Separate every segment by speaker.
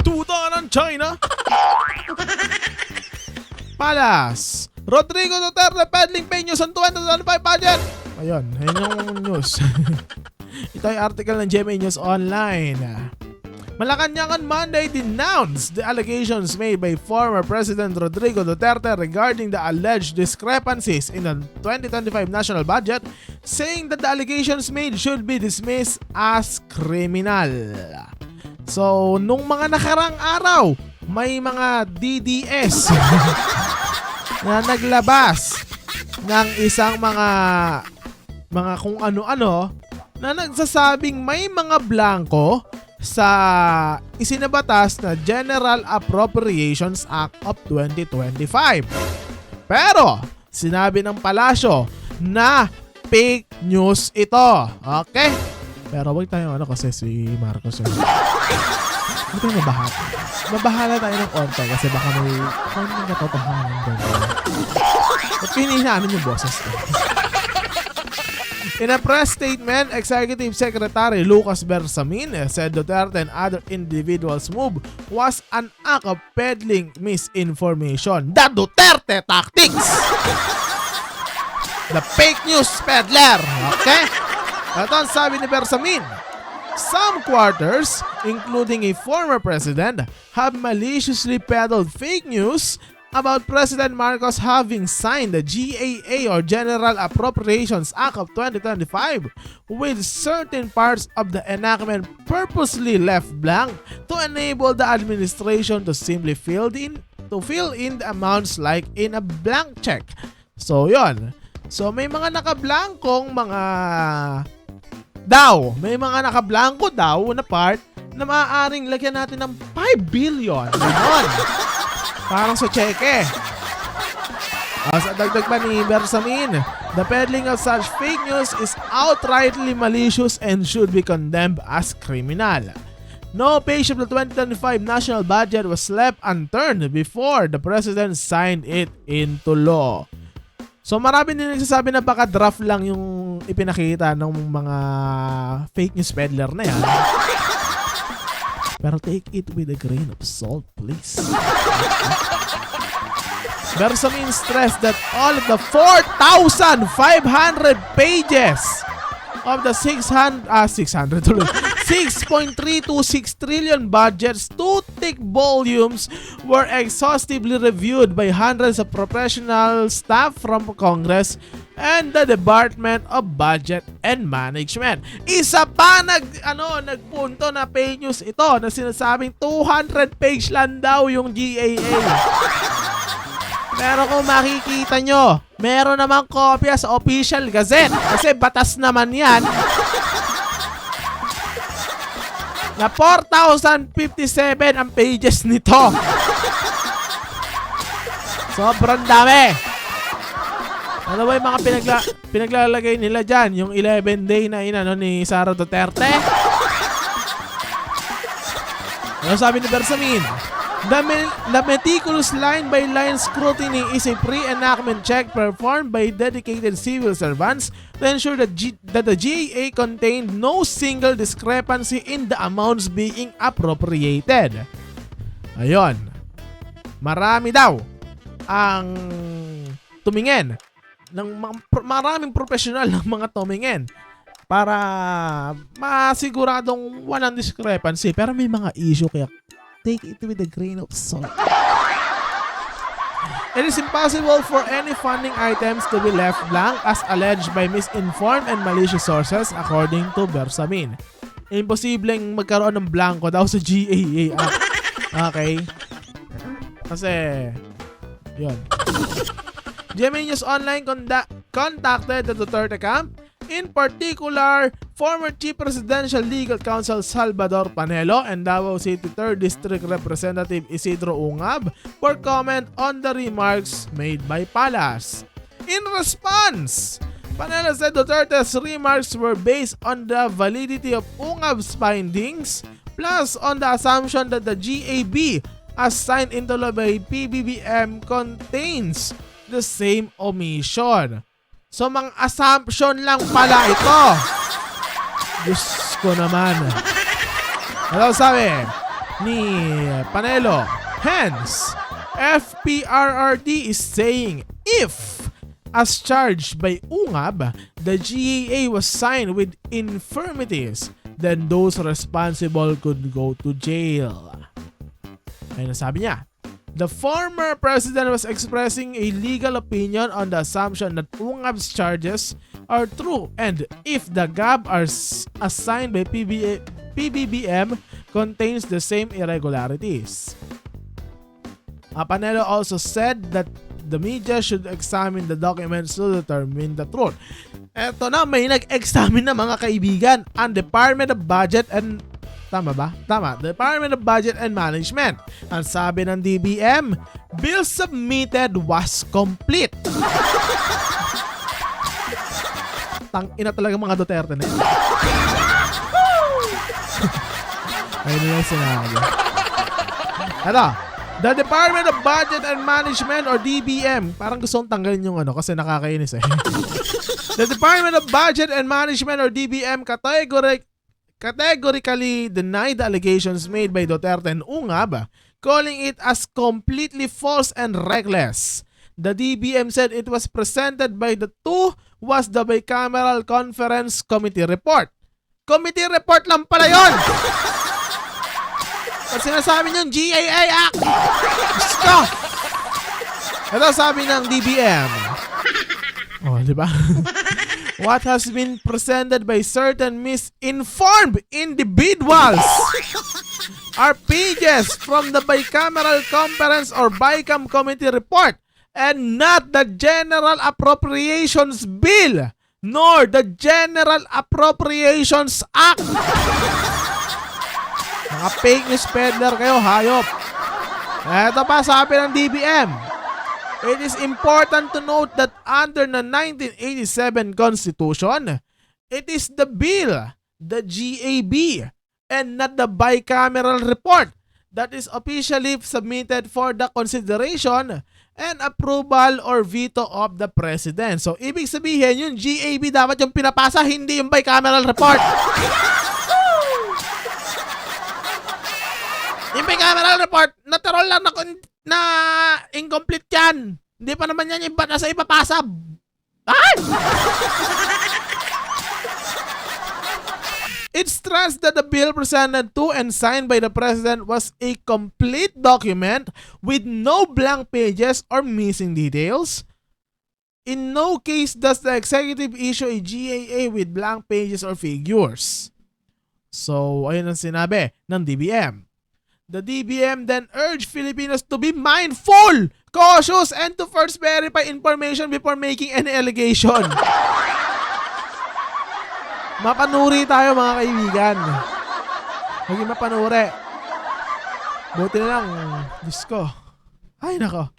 Speaker 1: Tuta ng China. Palas. Rodrigo Duterte peddling fake news on 2025 budget. Ayun yung news. Ito ay article ng GMA News Online. Malacanang Monday denounced the allegations made by former President Rodrigo Duterte regarding the alleged discrepancies in the 2025 national budget, saying that the allegations made should be dismissed as criminal. So, nung mga nakarang araw, may mga DDS na naglabas ng isang mga kung ano-ano na nagsasabing may mga blanco sa isinabatas na General Appropriations Act of 2025. Pero, sinabi ng palasyo na fake news ito. Okay? Pero wag tayo kasi si Marcos yun. Huwag tayo mabahala. Mabahala tayo ng konti kasi baka may konting katotohanan doon. At pinihinamin yung boses ko. In a press statement, Executive Secretary Lucas Bersamin said Duterte and other individuals' move was an act of peddling misinformation. The Duterte tactics! The fake news peddler! Okay? Ito ang sabi ni Bersamin. Some quarters, including a former president, have maliciously peddled fake news about President Marcos having signed the GAA or General Appropriations Act of 2025 with certain parts of the enactment purposely left blank to enable the administration to simply fill in the amounts like in a blank check. So yon. So may mga nakablankong may mga nakablanko daw na part na maaaring lagyan natin ng 5 billion. Ganon. Parang sa cheque. Sa dagdag pa ni Bersamin, the peddling of such fake news is outrightly malicious and should be condemned as criminal. No page of the 2025 national budget was left unturned before the president signed it into law. So marami din nagsasabi na baka draft lang yung ipinakita ng mga fake news peddler na yan. Pero take it with a grain of salt, please. Bersamin stressed that all of the 4,500 pages of the 6.326 trillion budget's two thick volumes were exhaustively reviewed by hundreds of professional staff from Congress and the Department of Budget and Management. Isa pa nagpunto na fake news ito na sinasabing 200 page lang daw yung GAA. Pero kung makikita nyo, meron namang kopya sa official gazette kasi batas naman yan na 4,057 ang pages nito. Sobrang dami. Ano ba yung mga pinaglalagay nila dyan? Yung 11 day na ni Sara Duterte? Ano sabi ni Bersamin? The meticulous line-by-line scrutiny is a pre-enactment check performed by dedicated civil servants to ensure that the GAA contained no single discrepancy in the amounts being appropriated. Ayon. Marami daw ang tumingin ng maraming profesional ng mga tumingin para masiguradong walang discrepancy. Pero may mga issue kaya take it with a grain of salt. It is impossible for any funding items to be left blank as alleged by misinformed and malicious sources according to Bersamin. Imposibleng magkaroon ng blanco daw sa GAA Act. Okay? Kasi, yun. GMA News Online contacted the Duterte camp, in particular, former Chief Presidential Legal Counsel Salvador Panelo and Davao City 3rd District Representative Isidro Ungab for comment on the remarks made by Palas. In response, Panelo said Duterte's remarks were based on the validity of Ungab's findings plus on the assumption that the GAB as signed into law by PBBM contains the same omission. So, mga assumption lang pala ito. Diyos ko naman. Ano sabi? ni Panelo. Hence, FPRRD is saying if, as charged by UNGAB, the GAA was signed with infirmities, then those responsible could go to jail. Ayun ang sabi niya. The former president was expressing a legal opinion on the assumption that UNGAB's charges are true, and if the GAB are assigned by PBBM contains the same irregularities. Panelo also said that the media should examine the documents to determine the truth. Eto na, may nag-examine na mga kaibigan. Ang Department of Budget and... Tama ba? Tama. Department of Budget and Management. Ang sabi ng DBM, bill submitted was complete. Tang-ina talaga mga Duterte na yun. Ayun na yung sinabi. Eto. The Department of Budget and Management or DBM, parang gusto kong tanggalin yung ano kasi nakakainis eh. The Department of Budget and Management or DBM categorically denied the allegations made by Duterte and UNGAB, calling it as completely false and reckless. The DBM said it was presented by the two was the bicameral conference committee report. Committee report lang pala yun! Pag sinasabi niyong GAA Act, gusto! Ito sabi ng DBM. Oh, di ba? What has been presented by certain misinformed individuals are pages from the bicameral conference or BICAM committee report and not the General Appropriations Bill nor the General Appropriations Act. Mga fake news peddler kayo, hayop. Ito pa sabi ng DBM. It is important to note that under the 1987 Constitution, it is the bill, the GAB, and not the bicameral report that is officially submitted for the consideration and approval or veto of the President. So, ibig sabihin, yung GAB dapat yung pinapasa, hindi yung bicameral report. Yung bicameral report, natural lang na incomplete yan. Hindi pa naman yan yung nasa ipapasa. Ay! It stressed that the bill presented to and signed by the President was a complete document with no blank pages or missing details. In no case does the executive issue a GAA with blank pages or figures. So, ayun ang sinabi ng DBM. The DBM then urged Filipinos to be mindful, cautious, and to first verify information before making any allegation. Mapanuri tayo mga kaibigan. Maging mapanuri. Buti na lang, Diyos ko. Ay nako.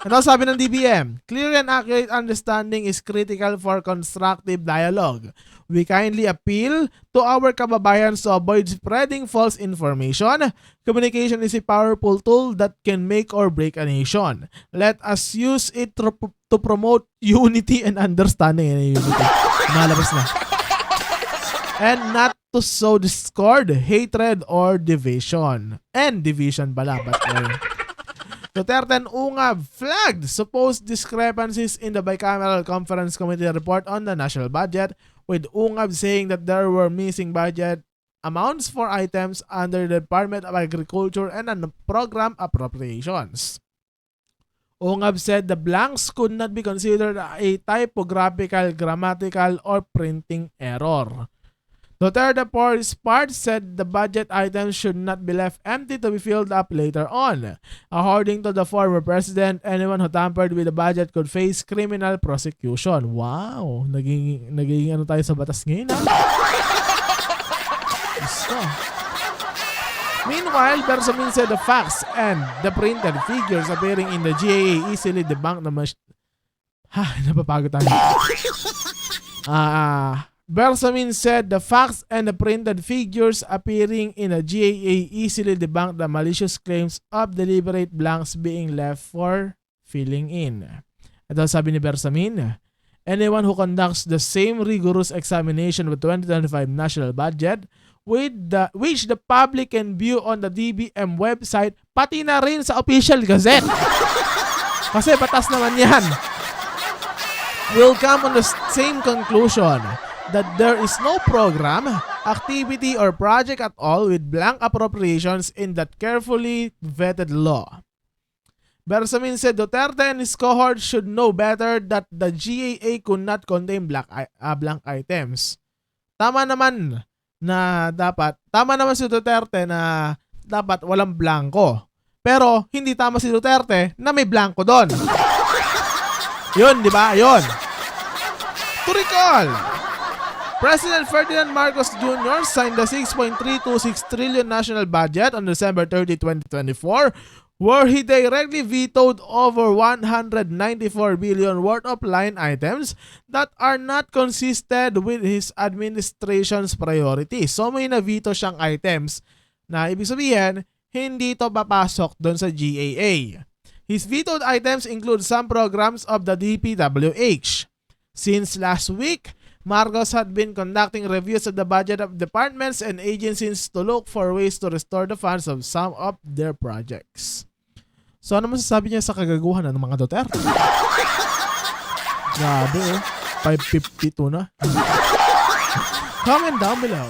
Speaker 1: Ano sabi ng DBM? Clear and accurate understanding is critical for constructive dialogue. We kindly appeal to our kababayans to avoid spreading false information. Communication is a powerful tool that can make or break a nation. Let us use it to promote unity and understanding. Malabas na. And not to sow discord, hatred, or division. And division pala, but Duterte and UNGAB flagged supposed discrepancies in the bicameral conference committee report on the national budget, with UNGAB saying that there were missing budget amounts for items under the Department of Agriculture and program appropriations. UNGAB said the blanks could not be considered a typographical, grammatical, or printing error. Duterte, for his part, said the budget items should not be left empty to be filled up later on. According to the former president, anyone who tampered with the budget could face criminal prosecution. Wow! Naging ano tayo sa batas ngayon, ha? Gusto. Meanwhile, Bersamin said the facts and the printed figures appearing in the GAA easily debunked the napapagod tayo. Bersamin said the facts and the printed figures appearing in a GAA easily debunked the malicious claims of deliberate blanks being left for filling in. Ito sabi ni Bersamin, anyone who conducts the same rigorous examination of the 2025 national budget which the public can view on the DBM website, pati na rin sa official gazette. Kasi batas naman yan. Will come on the same conclusion that there is no program, activity, or project at all with blank appropriations in that carefully vetted law. Bersamin said Duterte and his cohort should know better that the GAA could not contain blank items. Tama naman si Duterte na dapat walang blanco. Pero hindi tama si Duterte na may blanco doon. Yun, di ba? Yun. To recall, President Ferdinand Marcos Jr. signed the 6.326 trillion national budget on December 30, 2024, where he directly vetoed over 194 billion worth of line items that are not consistent with his administration's priorities. So may na-veto siyang items na ibig sabihin, hindi to papasok doon sa GAA. His vetoed items include some programs of the DPWH. Since last week, Marcos had been conducting reviews of the budget of departments and agencies to look for ways to restore the funds of some of their projects. So ano masasabi niya sa kagaguhan ng mga Duterte? Grabe 552 na. Comment down below.